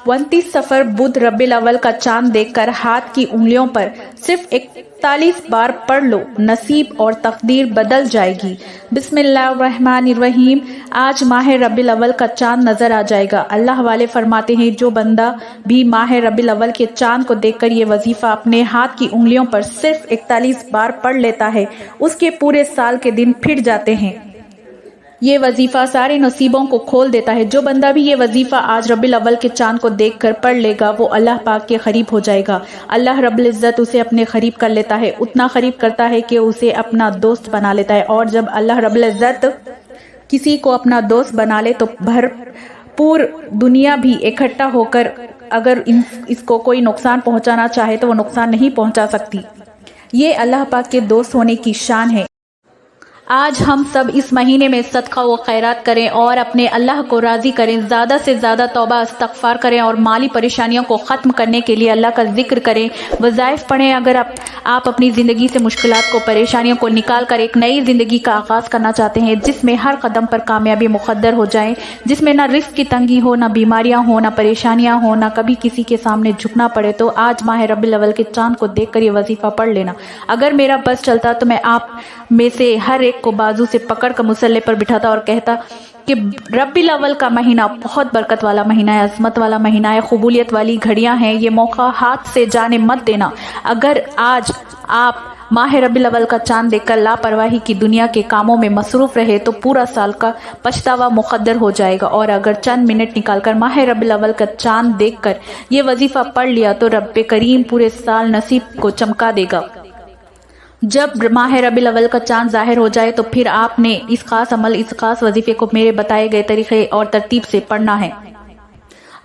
29 सफर बुध रबीउल अव्वल का चांद देखकर हाथ की उंगलियों पर सिर्फ 41 बार पढ़ लो, नसीब और तकदीर बदल जाएगी। बिस्मिल्लाहिर्रहमानिर्रहीम। आज माह रबीउल अव्वल का चांद नजर आ जाएगा। अल्लाह वाले फरमाते हैं, जो बंदा भी माह रबीउल अव्वल के चांद को देखकर ये वजीफा अपने हाथ की उंगलियों पर सिर्फ 41 बार पढ़ लेता है, उसके पूरे साल के दिन फिट जाते हैं। ये वजीफा सारे नसीबों को खोल देता है। जो बंदा भी ये वजीफा आज रबीउल अव्वल के चांद को देखकर पढ़ लेगा, वो अल्लाह पाक के करीब हो जाएगा। अल्लाह रब्बुल इज्जत उसे अपने करीब कर लेता है, उतना करीब करता है कि उसे अपना दोस्त बना लेता है। और जब अल्लाह रब्बुल इज्जत किसी को अपना दोस्त बना ले तो भरपूर दुनिया भी इकट्ठा होकर अगर इसको कोई नुकसान पहुंचाना चाहे तो वो नुकसान नहीं पहुंचा सकती। ये अल्लाह पाक के दोस्त होने की शान है। आज हम सब इस महीने में सदका व खैरात करें और अपने अल्लाह को राज़ी करें। ज़्यादा से ज़्यादा तौबा इस्तग़फ़ार करें और माली परेशानियों को ख़त्म करने के लिए अल्लाह का जिक्र करें। वज़ाइफ पढ़ें। अगर आप अपनी ज़िंदगी से मुश्किलात को, परेशानियों को निकाल कर एक नई ज़िंदगी का आगाज़ करना चाहते हैं, जिसमें हर कदम पर कामयाबी मुक़द्दर हो जाए, जिसमें ना रिस्क की तंगी हो, ना बीमारियाँ हो, ना परेशानियाँ हो, ना कभी किसी के सामने झुकना पड़े, तो आज माह रबीउल अव्वल के चांद को देख कर ये वजीफ़ा पढ़ लेना। अगर मेरा बस चलता तो मैं आप में से हर एक को बाजू से पकड़ कर मुसल्ले पर बिठाता और कहता कि रबीउल अव्वल का महीना बहुत बरकत वाला महीना है, अज़मत वाला महीना है, कबूलियत वाली घड़ियां हैं, ये मौका हाथ से जाने मत देना। अगर आज आप माह रबीउल अव्वल का चांद देखकर लापरवाही की दुनिया के कामों में मसरूफ रहे तो पूरा साल का पछतावा मुक़द्दर हो जाएगा। और अगर चंद मिनट निकालकर माह रबीउल अव्वल का चांद देखकर ये वजीफा पढ़ लिया तो रब्बे करीम पूरे साल नसीब को चमका देगा। जब माह रबीउल अव्वल का चांद जाहिर हो जाए तो फिर आपने इस खास अमल, इस खास वजीफे को मेरे बताए गए तरीके और तरतीब से पढ़ना है।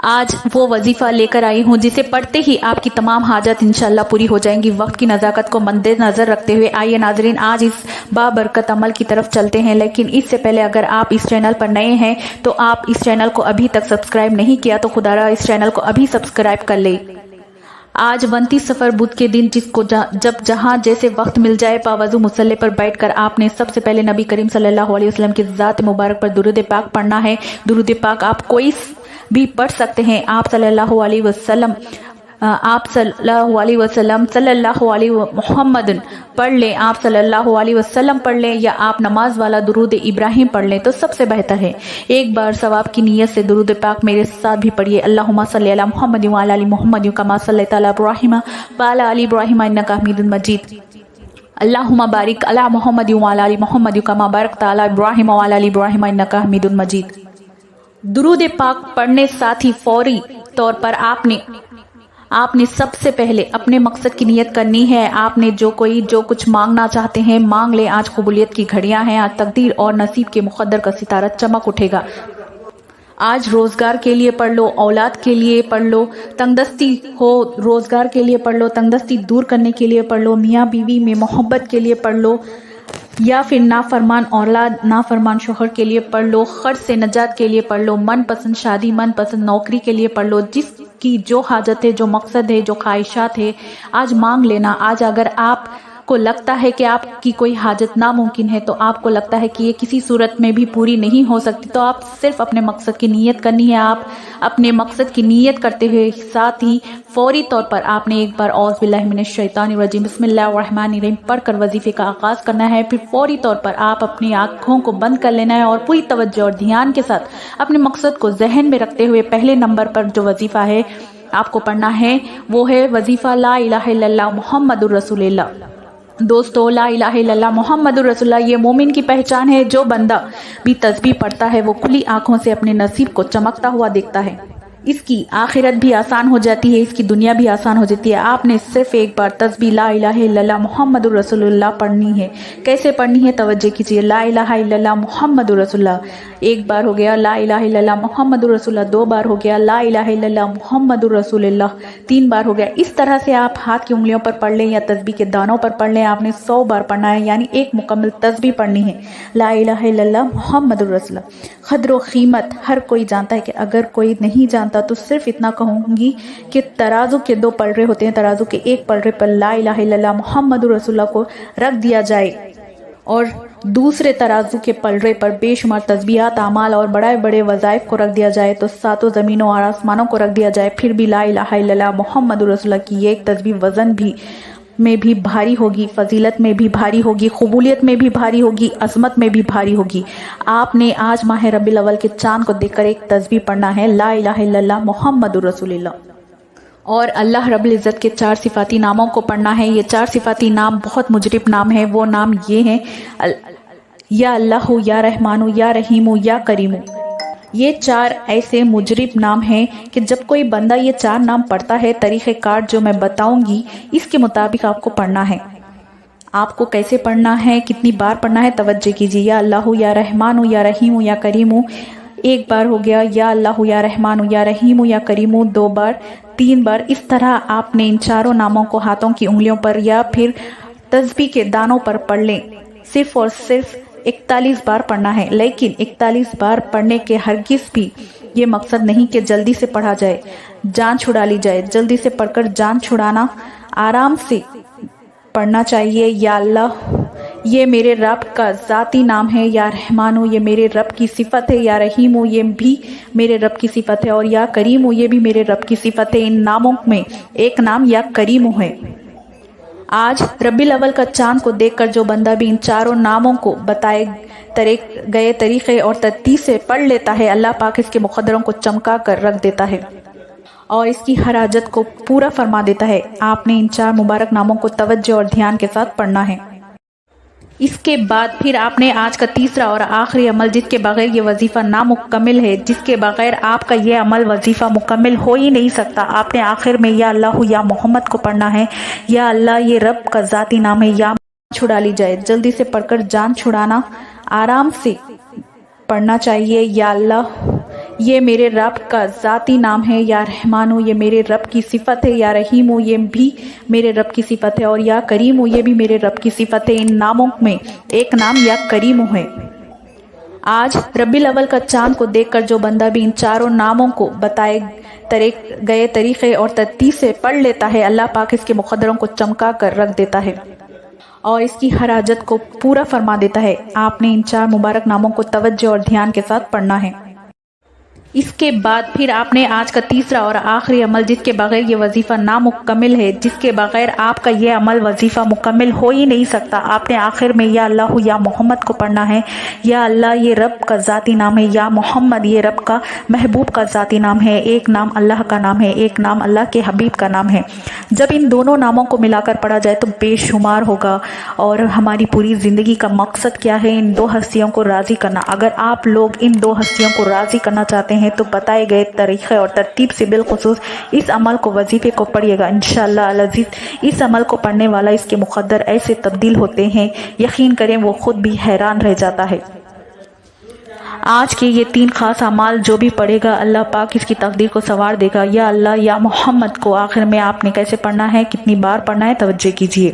आज वो वजीफा लेकर आई हूँ जिसे पढ़ते ही आपकी तमाम हाजत इंशाल्लाह पूरी हो जाएंगी। वक्त की नज़ाकत को मद्देनजर रखते हुए आइए नाजरीन, आज इस बाबरकत अमल की तरफ चलते हैं। लेकिन इससे पहले अगर आप इस चैनल पर नए हैं तो आप इस चैनल को अभी तक सब्सक्राइब नहीं किया तो खुदारा इस चैनल को अभी सब्सक्राइब कर ले। आज 29 सफर बुध के दिन जिसको जब जहां जैसे वक्त मिल जाए पावजू मुसल्ले पर बैठकर आपने सबसे पहले नबी करीम सल्लल्लाहु अलैहि वसल्लम की ज़ात मुबारक पर दुरूद पाक पढ़ना है। दुरूद पाक आप कोई भी पढ़ सकते हैं। आप सल्लल्लाहु अलैहि वसल्लम सल्लल्लाहु अलैहि मुहम्मदन पढ़ लें, आप सल्लल्लाहु अलैहि वसल्लम पढ़ लें, या आप नमाज वाला दुरूद इब्राहिम पढ़ लें तो सबसे बेहतर है। एक बार सवाब की नीयत से दुरूद पाक मेरे साथ भी पढ़िए। अल्लाहुम्मा सल्ली अला मुहम्मद व अला आलि मुहम्मद कमा सल्लैता अला इब्राहिम व अला आलि इब्राहिम इन्नका हमीदुम मजीद। अल्लाहुम्मा बारिक अला मुहम्मद व अला आलि मुहम्मद कमा बारकता अला इब्राहिम व अला आलि इब्राहिम इन्नका हमीदुम मजीद। दुरूद पाक पढ़ने साथ ही फौरी तौर पर आपने सबसे पहले अपने मकसद की नियत करनी है। आपने जो कुछ मांगना चाहते हैं मांग ले। आज कबूलियत की घड़ियां हैं, आज तकदीर और नसीब के मुक़द्दर का सितारा चमक उठेगा। आज रोजगार के लिए पढ़ लो, औलाद के लिए पढ़ लो, तंगदस्ती हो रोजगार के लिए पढ़ लो, तंगदस्ती दूर करने के लिए पढ़ लो, मियाँ बीवी में मोहब्बत के लिए पढ़ लो, या फिर नाफरमान औलाद, नाफरमान शोहर के लिए पढ़ लो, खर्च से नजात के लिए पढ़ लो, मनपसंद शादी, मनपसंद नौकरी के लिए पढ़ लो। जिसकी जो हाजत है, जो मकसद है, जो ख्वाहिशात है, आज मांग लेना। आज अगर आपको लगता है कि आपकी कोई हाजत नामुमकिन है, तो आपको लगता है कि ये किसी सूरत में भी पूरी नहीं हो सकती, तो आप सिर्फ अपने मकसद की नीयत करनी है। आप अपने मकसद की नीयत करते हुए साथ ही फौरी तौर पर आपने एक बार औज़ बिल्लाहि मिनश शैतानिर रजीम बिस्मिल्लाहिर्रहमानिर्रहीम पढ़कर वजीफे का आगाज़ करना है। फिर फौरी तौर पर आप अपनी आँखों को बंद कर लेना है और पूरी तवज्जो और ध्यान के साथ अपने मकसद को जहन में रखते हुए पहले नंबर पर जो वजीफा है आपको पढ़ना है वो है वजीफा ला इलाहा इल्लल्लाह मुहम्मदुर रसूलुल्लाह। दोस्तों, ला इलाहा इल्लल्लाह मुहम्मदुर रसूलुल्लाह ये मोमिन की पहचान है। जो बंदा भी तस्बीह पढ़ता है वो खुली आंखों से अपने नसीब को चमकता हुआ देखता है। इसकी आखिरत भी आसान हो जाती है, इसकी दुनिया भी आसान हो जाती है। आपने सिर्फ एक बार तस्बीह ला इलाहा इल्लल्लाह मुहम्मदुर रसूलुल्लाह पढ़नी है। कैसे पढ़नी है तवज्जो कीजिए। ला इलाहा इल्लल्लाह मुहम्मदुर रसूलुल्लाह एक बार हो गया, ला इलाहा इल्लल्लाह मुहम्मदुर रसूलुल्लाह दो बार हो गया, ला इलाहा इल्लल्लाह मुहम्मदुर रसूलुल्लाह तीन बार हो गया। इस तरह से आप हाथ की उंगलियों पर पढ़ लें या तस्बीह के दानों पर पढ़ लें। आपने 100 बार पढ़ना है, यानी एक मुकम्मल तस्बीह पढ़नी है। ला इलाहा इल्लल्लाह मुहम्मदुर रसूलुल्लाह क़द्र व कीमत हर कोई जानता है। कि अगर कोई नहीं जानता तो सिर्फ इतना कहूंगी कि तराजू के 2 पलड़े होते हैं, तराजू के एक पलड़े पर ला इलाहा इल्लल्लाह मुहम्मदुर रसूलुल्लाह को रख दिया जाए اور دوسرے ترازو کے پلڑے پر بے شمار تسبیحات، اعمال اور بڑے بڑے وظائف کو رکھ دیا جائے تو ساتوں زمینوں اور آسمانوں کو رکھ دیا جائے، پھر بھی لا الہ الا اللہ محمد رسول اللہ کی یہ ایک تسبیح وزن میں بھی بھاری ہوگی، فضیلت میں بھی بھاری ہوگی، قبولیت میں بھی بھاری ہوگی، عظمت میں بھی بھاری ہوگی۔ آپ نے آج ماہ ربیع الاول کے چاند کو دیکھ کر ایک تسبیح پڑھنا ہے، لا الہ الا اللہ محمد رسول اللہ، اور اللہ رب العزت کے 4 صفاتی ناموں کو پڑھنا ہے۔ یہ 4 صفاتی نام بہت مجرب نام ہے۔ وہ نام یہ ہیں: یا اللہ، یا رحمان، یا رحیم، یا کریم۔ یہ 4 ایسے مجرب نام ہیں کہ جب کوئی بندہ یہ 4 نام پڑھتا ہے، طریقہ کار جو میں بتاؤں گی اس کے مطابق آپ کو پڑھنا ہے۔ آپ کو کیسے پڑھنا ہے، کتنی بار پڑھنا ہے، توجہ کیجیے۔ یا اللہ، یا رحمان، یا رحیم، یا کریم، ایک بار ہو گیا۔ یا اللہ، یا رحمان، یا رحیم، یا کریم 2 بار، 3 بار۔ اس طرح آپ نے ان 4 ناموں کو ہاتھوں کی انگلیوں پر یا پھر تسبیح کے دانوں پر پڑھ لیں۔ صرف اور صرف 41 بار پڑھنا ہے، لیکن 41 بار پڑھنے کے ہرگز بھی یہ مقصد نہیں کہ جلدی سے پڑھا جائے، جان چھڑا لی جائے۔ جلدی سے پڑھ کر جان چھڑانا، آرام سے پڑھنا چاہیے۔ یا اللہ، یہ میرے رب کا ذاتی نام ہے۔ یا رحمان، یہ میرے رب کی صفت ہے۔ یا رحیم، یہ بھی میرے رب کی صفت ہے۔ اور یا کریم، یہ بھی میرے رب کی صفت ہے۔ ان ناموں میں ایک نام یا کریم ہے۔ آج ربیع الاول کا چاند کو دیکھ کر جو بندہ بھی ان 4 ناموں کو بتائے گئے طریقے اور ترتیب سے پڑھ لیتا ہے، اللہ پاک اس کے مقدروں کو چمکا کر رکھ دیتا ہے اور اس کی ہر حاجت کو پورا فرما دیتا ہے۔ آپ نے ان 4 مبارک ناموں کو توجہ اور دھیان کے ساتھ پڑھنا ہے۔ اس کے بعد پھر آپ نے آج کا تیسرا اور آخری عمل، جس کے بغیر یہ وظیفہ نامکمل ہے، جس کے بغیر آپ کا یہ عمل وظیفہ مکمل ہو ہی نہیں سکتا، آپ نے آخر میں یا اللہ، یا محمد کو پڑھنا ہے۔ یا اللہ، یہ رب کا ذاتی نام ہے۔ یا چھڑا لی جائے، جلدی سے پڑھ کر جان چھڑانا، آرام سے پڑھنا چاہیے۔ یا اللہ، یہ میرے رب کا ذاتی نام ہے۔ یا رحمان، یہ میرے رب کی صفت ہے۔ یا رحیم، یہ بھی میرے رب کی صفت ہے۔ اور یا کریم، یہ بھی میرے رب کی صفت ہے۔ ان ناموں میں ایک نام یا کریم ہے۔ آج ربیع الاول کا چاند کو دیکھ کر جو بندہ بھی ان 4 ناموں کو بتائے گئے طریقے اور ترتیب سے پڑھ لیتا ہے، اللہ پاک اس کے مقدروں کو چمکا کر رکھ دیتا ہے اور اس کی ہر حاجت کو پورا فرما دیتا ہے۔ آپ نے ان 4 مبارک ناموں کو توجہ اور دھیان کے ساتھ پڑھنا ہے۔ اس کے بعد پھر آپ نے آج کا تیسرا اور آخری عمل، جس کے بغیر یہ وظیفہ نامکمل ہے، جس کے بغیر آپ کا یہ عمل وظیفہ مکمل ہو ہی نہیں سکتا، آپ نے آخر میں یا اللہ، یا محمد کو پڑھنا ہے۔ یا اللہ، یہ رب کا ذاتی نام ہے۔ یا محمد، یہ رب کا محبوب کا ذاتی نام ہے۔ ایک نام اللہ کا نام ہے، ایک نام اللہ کے حبیب کا نام ہے۔ جب ان دونوں ناموں کو ملا کر پڑھا جائے تو بے شمار ہوگا۔ اور ہماری پوری زندگی کا مقصد کیا ہے؟ ان 2 ہستیوں کو راضی کرنا۔ اگر آپ لوگ ان 2 ہستیوں کو راضی کرنا چاہتے ہیں تو بتائے گئے طریقے اور ترتیب سے بالخصوص اس عمل کو، وظیفے کو پڑھیے گا۔ انشاءاللہ العزیز اس عمل کو پڑھنے والا، اس کے مقدر ایسے تبدیل ہوتے ہیں، یقین کریں وہ خود بھی حیران رہ جاتا ہے۔ آج کے یہ 3 خاص اعمال جو بھی پڑھے گا، اللہ پاک اس کی تقدیر کو سنوار دے گا۔ یا اللہ، یا محمد کو آخر میں آپ نے کیسے پڑھنا ہے، کتنی بار پڑھنا ہے، توجہ کیجیے۔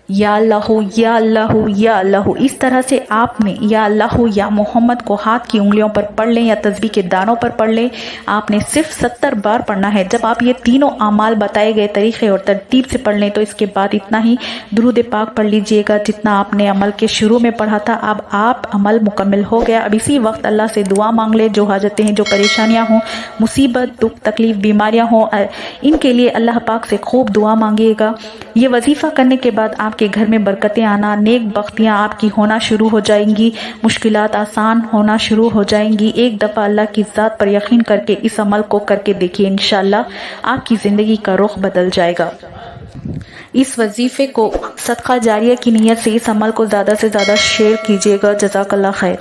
یا اللہ، یا اللہ، یا اللہ، اس طرح سے آپ نے یا اللہ، یا محمد کو ہاتھ کی انگلیوں پر پڑھ لیں یا تسبیح کے دانوں پر پڑھ لیں۔ آپ نے صرف 70 بار پڑھنا ہے۔ جب آپ یہ تینوں اعمال بتائے گئے طریقے اور ترتیب سے پڑھ لیں تو اس کے بعد اتنا ہی درود پاک پڑھ لیجئے گا جتنا آپ نے عمل کے شروع میں پڑھا تھا۔ اب آپ عمل مکمل ہو گیا۔ اب اسی وقت اللہ سے دعا مانگ لے، جو حاجتیں ہیں، جو پریشانیاں ہوں، مصیبت، دکھ، تکلیف، بیماریاں ہوں، ان کے لیے اللہ پاک سے خوب دعا مانگیے گا۔ یہ وظیفہ کرنے کے بعد آپ کے گھر میں برکتیں آنا، نیک بختیاں آپ کی ہونا شروع ہو جائیں گی، مشکلات آسان ہونا شروع ہو جائیں گی۔ ایک دفعہ اللہ کی ذات پر یقین کر کے اس عمل کو کر کے دیکھیے، انشاءاللہ آپ کی زندگی کا رخ بدل جائے گا۔ اس وظیفے کو صدقہ جاریہ کی نیت سے اس عمل کو زیادہ سے زیادہ شیئر کیجیے گا۔ جزاک اللہ خیر۔